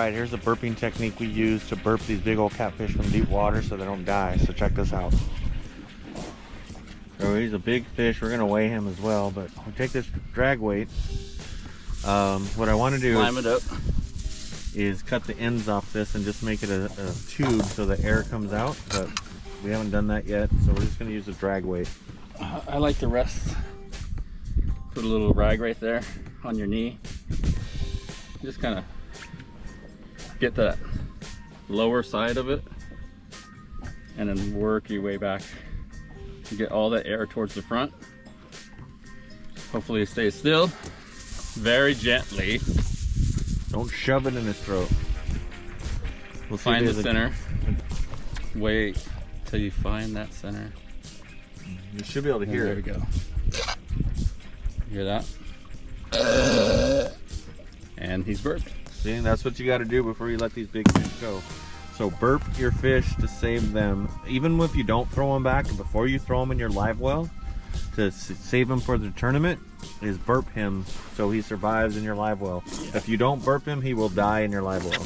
Alright, here's the burping technique we use to burp these big old catfish from deep water so they don't die. So check this out. So he's a big fish. We're gonna weigh him as well, but we take this drag weight. What I want to do Climb it up. is cut the ends off this and just make it a tube so the air comes out, but we haven't done that yet, so we're just gonna use a drag weight. I like to rest. Put a little rag right there on your knee. Just kind of get that lower side of it and then work your way back to get all that air towards the front. Hopefully it stays still. Very gently. Don't shove it in his throat. We'll find the center. Wait till you find that center. You should be able to hear it. it. There we go. Hear that? And he's burped. See, that's what you got to do before you let these big fish go. So burp your fish to save them. Even if you don't throw them back, before you throw them in your live well, to save him for the tournament, is burp him so he survives in your live well. Yeah. If you don't burp him, he will die in your live well.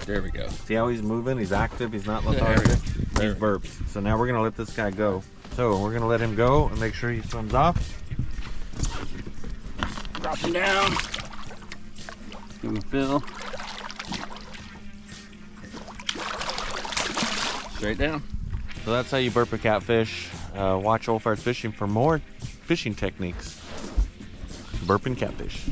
There we go. See how he's moving? He's active. He's not lethargic. He's burped. So now we're going to let this guy go. So we're going to let him go and make sure he swims off. Drop him down. Give him a fill. Straight down. So that's how you burp a catfish. Watch Old Fires Fishing for more fishing techniques. Burping catfish.